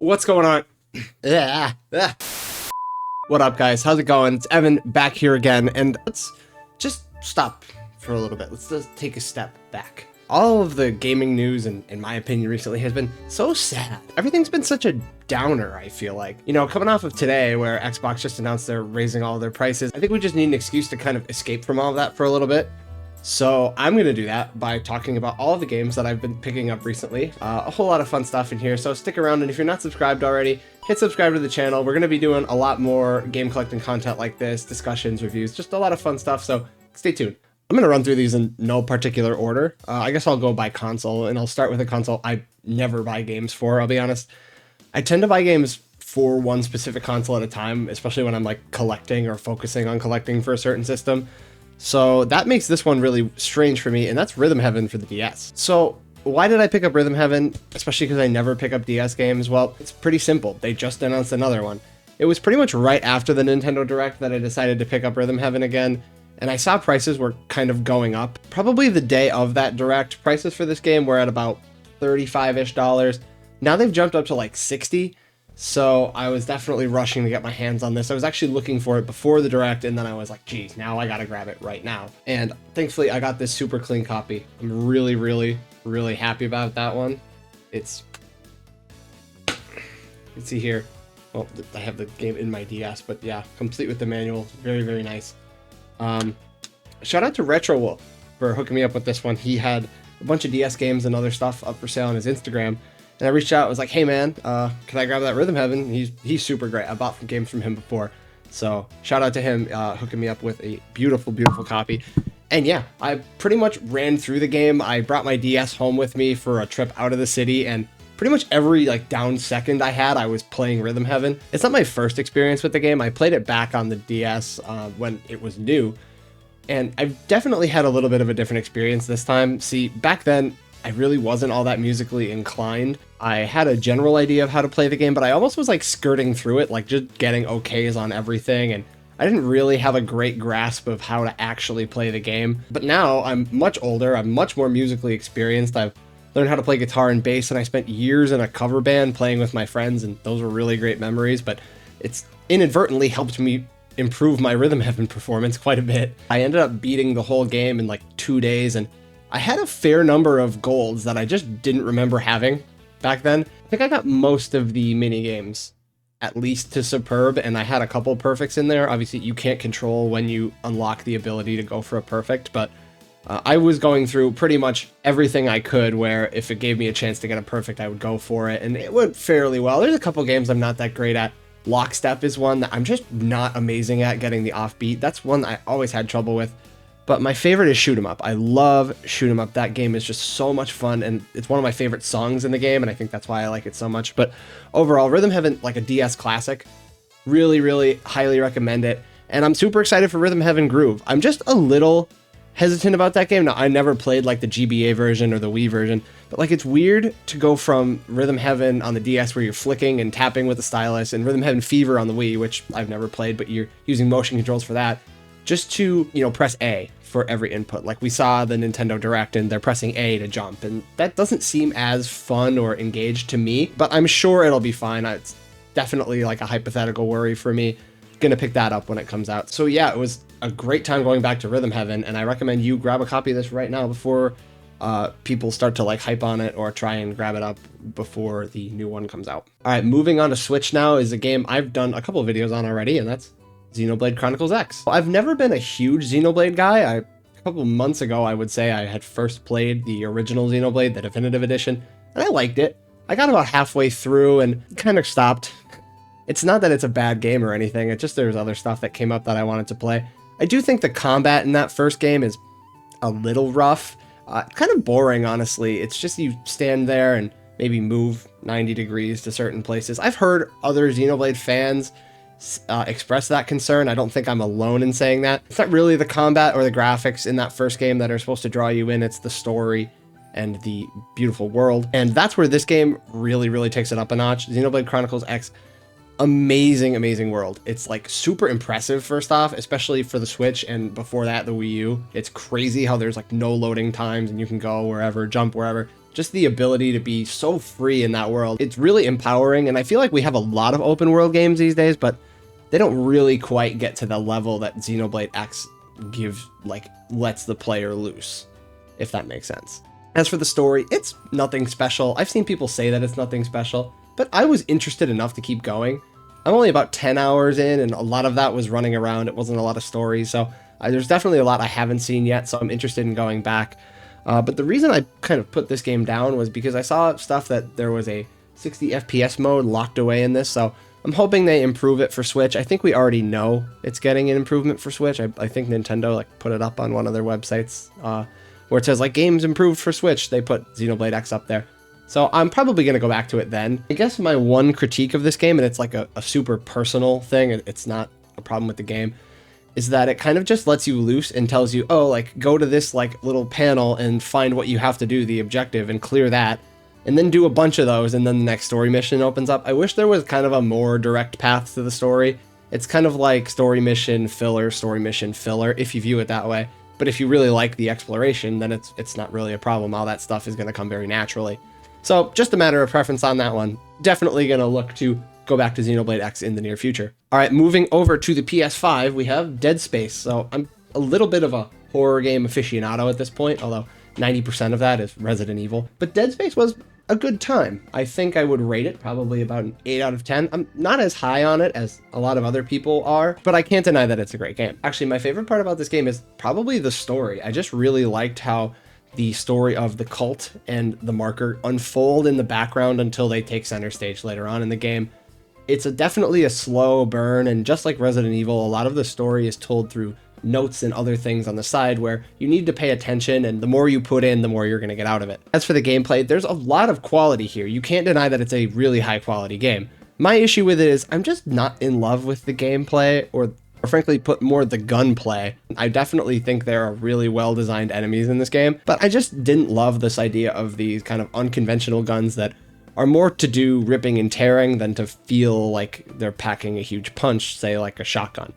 What's going on? What up, guys? How's it going? It's Evan back here again, and let's just stop for a little bit. Let's just take a step back. All of the gaming news, in my opinion, recently has been so sad. Everything's been such a downer, I feel like. You know, coming off of today, where Xbox just announced they're raising all of their prices, I think we just need an excuse to kind of escape from all of that for a little bit. So I'm going to do that by talking about all of the games that I've been picking up recently. A whole lot of fun stuff in here, so stick around, and if you're not subscribed already, hit subscribe to the channel. We're going to be doing a lot more game collecting content like this, discussions, reviews, just a lot of fun stuff, so stay tuned. I'm going to run through these in no particular order. I guess I'll go by console, and I'll start with a console I never buy games for, I'll be honest. I tend to buy games for one specific console at a time, especially when I'm like collecting or focusing on collecting for a certain system. So that makes this one really strange for me, and that's Rhythm Heaven for the DS. So why did I pick up Rhythm Heaven, especially because I never pick up DS games? Well, it's pretty simple. They just announced another one. It was pretty much right after the Nintendo Direct that I decided to pick up Rhythm Heaven again, and I saw prices were kind of going up. Probably the day of that Direct, prices for this game were at about $35-ish. Now they've jumped up to like 60. So I was definitely rushing to get my hands on this. I was actually looking for it before the Direct, and then I was like, geez, now I gotta grab it right now. And thankfully I got this super clean copy. I'm really, really, really happy about that one. It's, you can see here, well, I have the game in my DS, but yeah, complete with the manual. Very, very nice. Shout out to Retro Wolf for hooking me up with this one. He had a bunch of DS games and other stuff up for sale on his Instagram. And I reached out, I was like, hey man, can I grab that Rhythm Heaven? He's super great. I bought games from him before. So shout out to him hooking me up with a beautiful, beautiful copy. And yeah, I pretty much ran through the game. I brought my DS home with me for a trip out of the city, and pretty much every like down second I had, I was playing Rhythm Heaven. It's not my first experience with the game. I played it back on the DS when it was new. And I've definitely had a little bit of a different experience this time. See, back then, I really wasn't all that musically inclined. I had a general idea of how to play the game, but I almost was like skirting through it, like just getting okays on everything, and I didn't really have a great grasp of how to actually play the game. But now I'm much older, I'm much more musically experienced, I've learned how to play guitar and bass, and I spent years in a cover band playing with my friends, and those were really great memories, but it's inadvertently helped me improve my Rhythm Heaven performance quite a bit. I ended up beating the whole game in like 2 days, and I had a fair number of golds that I just didn't remember having back then. I think I got most of the mini games, at least to Superb, and I had a couple perfects in there. Obviously, you can't control when you unlock the ability to go for a perfect, but I was going through pretty much everything I could where if it gave me a chance to get a perfect, I would go for it, and it went fairly well. There's a couple games I'm not that great at. Lockstep is one that I'm just not amazing at getting the offbeat. That's one I always had trouble with. But my favorite is Shoot 'em Up. I love Shoot 'em Up. That game is just so much fun, and it's one of my favorite songs in the game, and I think that's why I like it so much. But overall, Rhythm Heaven, like a DS classic, really, really highly recommend it. And I'm super excited for Rhythm Heaven Groove. I'm just a little hesitant about that game. Now, I never played like the GBA version or the Wii version, but like it's weird to go from Rhythm Heaven on the DS where you're flicking and tapping with the stylus, and Rhythm Heaven Fever on the Wii, which I've never played, but you're using motion controls for that, just to, you know, press A for every input. Like we saw the Nintendo Direct and they're pressing A to jump, and that doesn't seem as fun or engaged to me, but I'm sure it'll be fine. It's definitely like a hypothetical worry for me. Gonna pick that up when it comes out. So yeah, it was a great time going back to Rhythm Heaven, and I recommend you grab a copy of this right now before people start to like hype on it or try and grab it up before the new one comes out. All right, moving on to Switch now is a game I've done a couple of videos on already, and that's Xenolade Chronicles X. I've never been a huge Xenoblade guy. A couple months ago, I would say I had first played the original Xenoblade, the definitive edition, and I liked it. I got about halfway through and kind of stopped. It's not that it's a bad game or anything, it's just there's other stuff that came up that I wanted to play. I do think the combat in that first game is a little rough. Kind of boring, honestly. It's just you stand there and maybe move 90 degrees to certain places. I've heard other Xenoblade fans express that concern. I don't think I'm alone in saying that. It's not really the combat or the graphics in that first game that are supposed to draw you in, it's the story and the beautiful world. And that's where this game really, really takes it up a notch. Xenoblade Chronicles X, amazing, amazing world. It's like super impressive first off, especially for the Switch, and before that, the Wii U. It's crazy how there's like no loading times and you can go wherever, jump wherever. just the ability to be so free in that world. It's really empowering, and I feel like we have a lot of open world games these days, but they don't really quite get to the level that Xenoblade X lets the player loose, if that makes sense. As for the story, it's nothing special. I've seen people say that it's nothing special, but I was interested enough to keep going. I'm only about 10 hours in, and a lot of that was running around. It wasn't a lot of stories, so there's definitely a lot I haven't seen yet, so I'm interested in going back. But the reason I kind of put this game down was because I saw stuff that there was a 60 FPS mode locked away in this, so I'm hoping they improve it for Switch. I think we already know it's getting an improvement for Switch. I think Nintendo put it up on one of their websites where it says games improved for Switch. They put Xenoblade X up there. So I'm probably going to go back to it then. I guess my one critique of this game, and it's like a super personal thing, it's not a problem with the game, is that it kind of just lets you loose and tells you, oh, go to this little panel and find what you have to do, the objective, and clear that, and then do a bunch of those, and then the next story mission opens up. I wish there was kind of a more direct path to the story. It's kind of like story mission filler, if you view it that way. But if you really like the exploration, then it's not really a problem. All that stuff is going to come very naturally. So just a matter of preference on that one. Definitely going to look to go back to Xenoblade X in the near future. All right, moving over to the PS5, we have Dead Space. So I'm a little bit of a horror game aficionado at this point, although 90% of that is Resident Evil. But Dead Space was a good time. I think I would rate it probably about an 8 out of 10. I'm not as high on it as a lot of other people are, but I can't deny that it's a great game. Actually, my favorite part about this game is probably the story. I just really liked how the story of the cult and the marker unfold in the background until they take center stage later on in the game. It's definitely a slow burn, and just like Resident Evil, a lot of the story is told through notes and other things on the side where you need to pay attention, and the more you put in, the more you're going to get out of it. As for the gameplay, there's a lot of quality here. You can't deny that it's a really high quality game. My issue with it is I'm just not in love with the gameplay, or frankly put more the gunplay. I definitely think there are really well designed enemies in this game, but I just didn't love this idea of these kind of unconventional guns that are more to do ripping and tearing than to feel like they're packing a huge punch, say like a shotgun.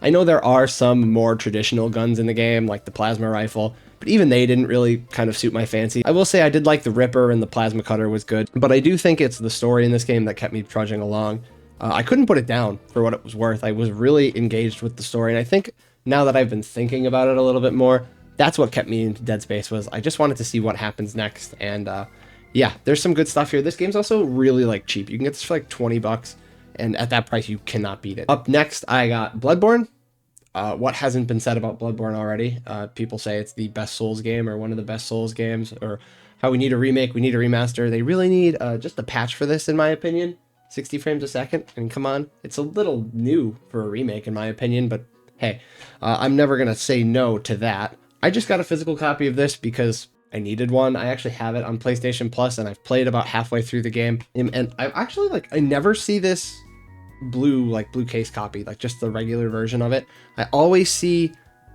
I know there are some more traditional guns in the game, like the plasma rifle, but even they didn't really kind of suit my fancy. I will say I did like the Ripper, and the plasma cutter was good, but I do think it's the story in this game that kept me trudging along. I couldn't put it down for what it was worth. I was really engaged with the story, and I think now that I've been thinking about it a little bit more, that's what kept me into Dead Space. Was I just wanted to see what happens next, and yeah, there's some good stuff here. This game's also really cheap. You can get this for $20, and at that price, you cannot beat it. Up next, I got Bloodborne. What hasn't been said about Bloodborne already? People say it's the best Souls game, or one of the best Souls games, or how we need a remake, we need a remaster. They really need just a patch for this, in my opinion. 60 frames a second, and come on, it's a little new for a remake, in my opinion, but hey, I'm never gonna say no to that. I just got a physical copy of this because I needed one. I actually have it on PlayStation Plus, and I've played about halfway through the game, and I actually I never see this blue case copy, just the regular version of it. I always see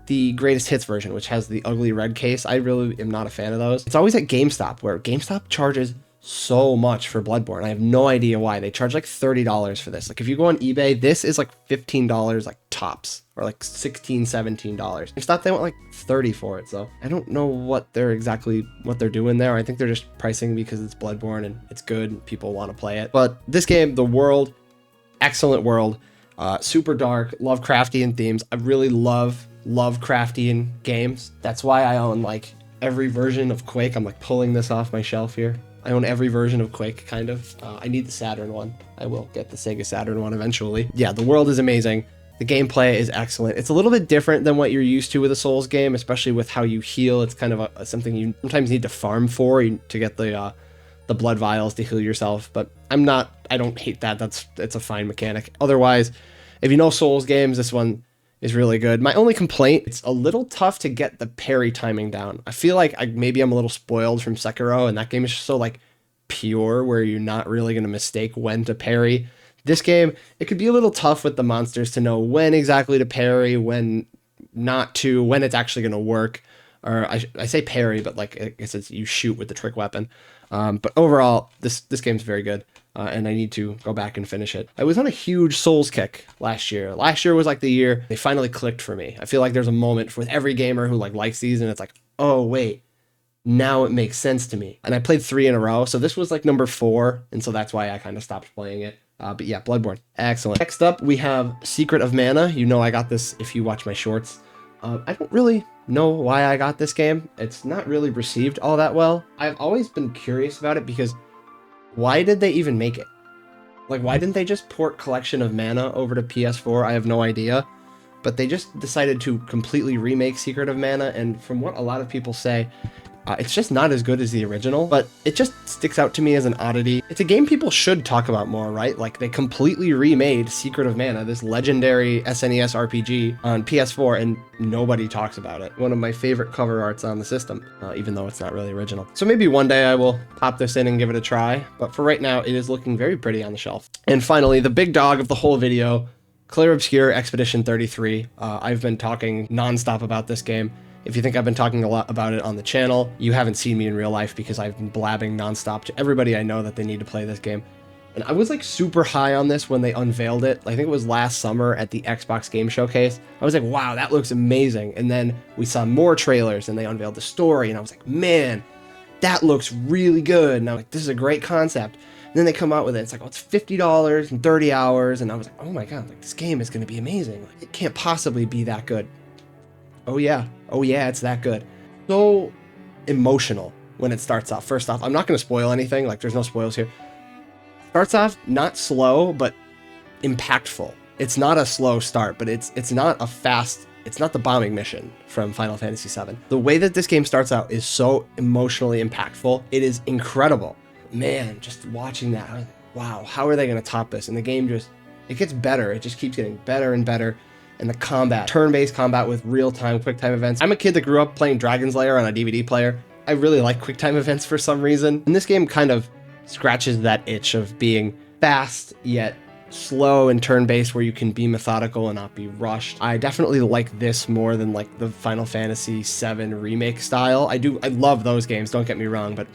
the greatest hits version, which has the ugly red case. I really am not a fan of those. It's always at GameStop, where GameStop charges so much for Bloodborne. I have no idea why. They charge $30 for this. If you go on eBay, this is $15 tops, or $16, $17. I thought they want 30 for it, so I don't know what they're doing there. I think they're just pricing because it's Bloodborne and it's good and people want to play it. But this game, the world, excellent world, super dark, Lovecraftian themes. I really love Lovecraftian games. That's why I own every version of Quake. I'm pulling this off my shelf here. I own every version of Quake, kind of. I need the Saturn one. I will get the Sega Saturn one eventually. Yeah, the world is amazing. The gameplay is excellent. It's a little bit different than what you're used to with a Souls game, especially with how you heal. It's kind of something you sometimes need to farm for to get the blood vials to heal yourself. But I don't hate that. It's a fine mechanic. Otherwise, if you know Souls games, this one is really good. My only complaint, it's a little tough to get the parry timing down. I feel like maybe I'm a little spoiled from Sekiro, and that game is just so pure, where you're not really going to mistake when to parry. This game, it could be a little tough with the monsters to know when exactly to parry, when not to, when it's actually going to work. Or I say parry, but I guess it's you shoot with the trick weapon. But overall, this game's very good. And I need to go back and finish it. I was on a huge Souls kick last year. Last year was the year they finally clicked for me. I feel like there's a moment with every gamer who likes these, and it's oh wait, now it makes sense to me. And I played 3 in a row, so this was like number 4, and so that's why I kind of stopped playing it. But yeah, Bloodborne, excellent. Next up, we have Secret of Mana. You know I got this if you watch my shorts. I don't really know why I got this game. It's not really received all that well. I've always been curious about it because why did they even make it? Like, why didn't they just port Collection of Mana over to PS4? I have no idea. But they just decided to completely remake Secret of Mana, and from what a lot of people say, it's just not as good as the original, but it just sticks out to me as an oddity. It's a game people should talk about more, right? Like, they completely remade Secret of Mana, this legendary SNES RPG on PS4, and nobody talks about it. One of my favorite cover arts on the system, even though it's not really original. So maybe one day I will pop this in and give it a try, but for right now, it is looking very pretty on the shelf. And finally, the big dog of the whole video, Clear Obscure Expedition 33. I've been talking nonstop about this game. If you think I've been talking a lot about it on the channel, you haven't seen me in real life because I've been blabbing nonstop to everybody I know that they need to play this game. And I was like super high on this when they unveiled it. I think it was last summer at the Xbox Game Showcase. I was like, wow, that looks amazing. And then we saw more trailers and they unveiled the story and I was like, man, that looks really good. And I'm like, this is a great concept. And then they come out with it. It's like, oh, it's $50 and 30 hours. And I was like, oh my God, like this game is going to be amazing. Like, it can't possibly be that good. Oh yeah, it's that good. So emotional when it starts off. First off, I'm not going to spoil anything. Like, there's no spoils here. Starts off not slow, but impactful. It's not a slow start, but it's not a fast. It's not the bombing mission from Final Fantasy VII. The way that this game starts out is so emotionally impactful. It is incredible. Man, just watching that, I was like, wow, how are they going to top this? And the game it gets better. It just keeps getting better and better. And the combat, turn-based combat with real-time quick-time events. I'm a kid that grew up playing Dragon's Lair on a DVD player. I really like quick-time events for some reason. And this game kind of scratches that itch of being fast, yet slow and turn-based where you can be methodical and not be rushed. I definitely like this more than like the Final Fantasy VII remake style. I love those games, don't get me wrong, but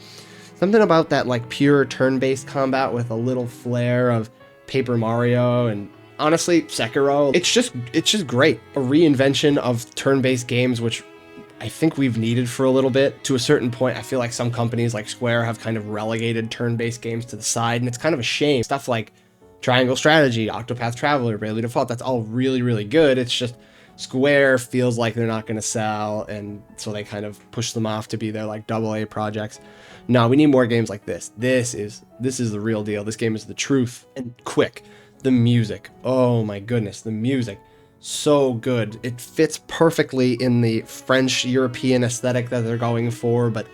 something about that like pure turn-based combat with a little flair of Paper Mario and honestly, Sekiro, it's just great. A reinvention of turn-based games, which I think we've needed for a little bit. To a certain point, I feel like some companies like Square have kind of relegated turn-based games to the side, and it's kind of a shame. Stuff like Triangle Strategy, Octopath Traveler, Bravely Default, that's all really, really good. It's just Square feels like they're not going to sell, and so they kind of push them off to be their like AA projects. No, we need more games like this. This is the real deal. This game is the truth, and quick. The music, oh my goodness, the music, so good. It fits perfectly in the French European aesthetic that they're going for, but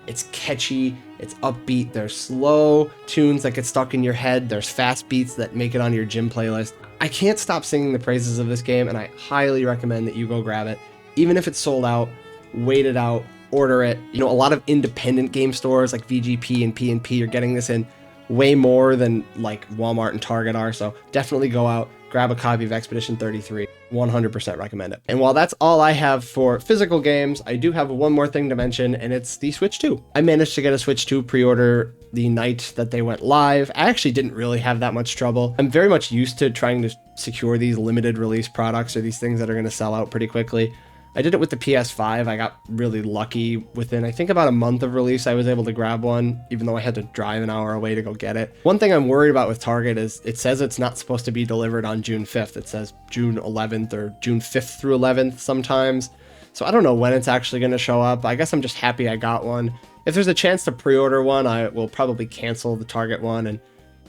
it's catchy, it's upbeat, there's slow tunes that get stuck in your head, there's fast beats that make it on your gym playlist. I can't stop singing the praises of this game, and I highly recommend that you go grab it. Even if it's sold out, wait it out, order it. You know, a lot of independent game stores like VGP and P&P are getting this in way more than like Walmart and Target are, so definitely go out, grab a copy of Expedition 33. 100% recommend it. And while that's all I have for physical games, I do have one more thing to mention, and it's the Switch 2. I managed to get a Switch 2 pre-order the night that they went live. I actually didn't really have that much trouble. I'm very much used to trying to secure these limited release products or these things that are going to sell out pretty quickly. I did it with the PS5. I got really lucky. Within, I think, about a month of release, I was able to grab one, even though I had to drive an hour away to go get it. One thing I'm worried about with Target is it says it's not supposed to be delivered on June 5th. It says June 11th or June 5th through 11th sometimes. So I don't know when it's actually going to show up. I guess I'm just happy I got one. If there's a chance to pre-order one, I will probably cancel the Target one and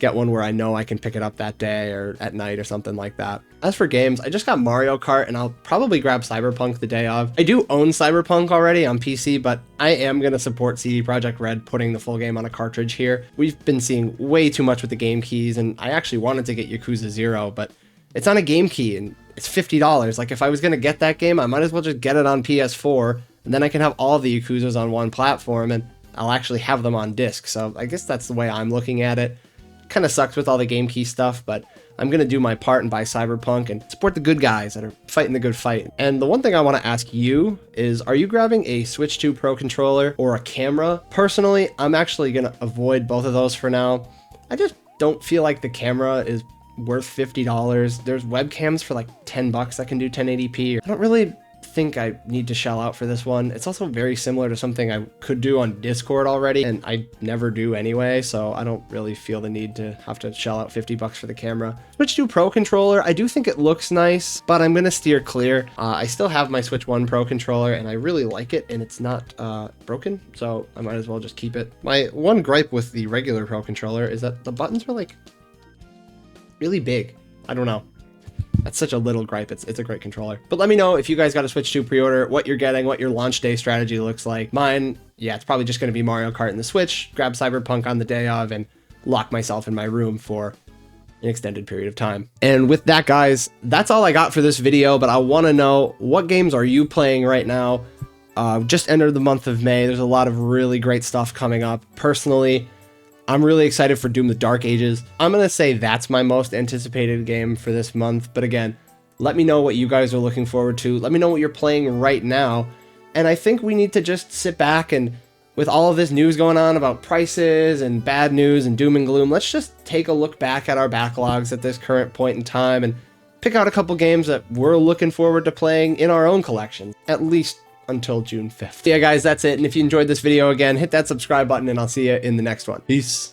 get one where I know I can pick it up that day or at night or something like that. As for games, I just got Mario Kart, and I'll probably grab Cyberpunk the day of. I do own Cyberpunk already on PC, but I am going to support CD Projekt Red putting the full game on a cartridge here. We've been seeing way too much with the game keys, and I actually wanted to get Yakuza 0, but it's on a game key, and it's $50. Like, if I was going to get that game, I might as well just get it on PS4, and then I can have all the Yakuzas on one platform, and I'll actually have them on disc. So I guess that's the way I'm looking at it. Kind of sucks with all the game key stuff, but I'm going to do my part and buy Cyberpunk and support the good guys that are fighting the good fight. And the one thing I want to ask you is, are you grabbing a Switch 2 Pro controller or a camera? Personally, I'm actually going to avoid both of those for now. I just don't feel like the camera is worth $50. There's webcams for like $10 that can do 1080p. I don't really think I need to shell out for this one. It's also very similar to something I could do on Discord already, and I never do anyway, so I don't really feel the need to have to shell out 50 bucks for the camera. Switch 2 Pro controller, I do think it looks nice, but I'm gonna steer clear. I still have my Switch 1 Pro controller, and I really like it, and it's not broken, so I might as well just keep it. My one gripe with the regular Pro controller is that the buttons are like really big. I don't know. That's such a little gripe. It's a great controller. But let me know if you guys got a Switch 2 pre-order, what you're getting, what your launch day strategy looks like. Mine, yeah, it's probably just going to be Mario Kart in the Switch, grab Cyberpunk on the day of, and lock myself in my room for an extended period of time. And with that, guys, that's all I got for this video, but I want to know, what games are you playing right now? Just entered the month of May. There's a lot of really great stuff coming up. Personally, I'm really excited for Doom: The Dark Ages. I'm going to say that's my most anticipated game for this month. But again, let me know what you guys are looking forward to. Let me know what you're playing right now. And I think we need to just sit back and, with all of this news going on about prices and bad news and doom and gloom, let's just take a look back at our backlogs at this current point in time and pick out a couple games that we're looking forward to playing in our own collections, at least until June 5th. Yeah, guys, that's it. And if you enjoyed this video, again, hit that subscribe button, and I'll see you in the next one. Peace.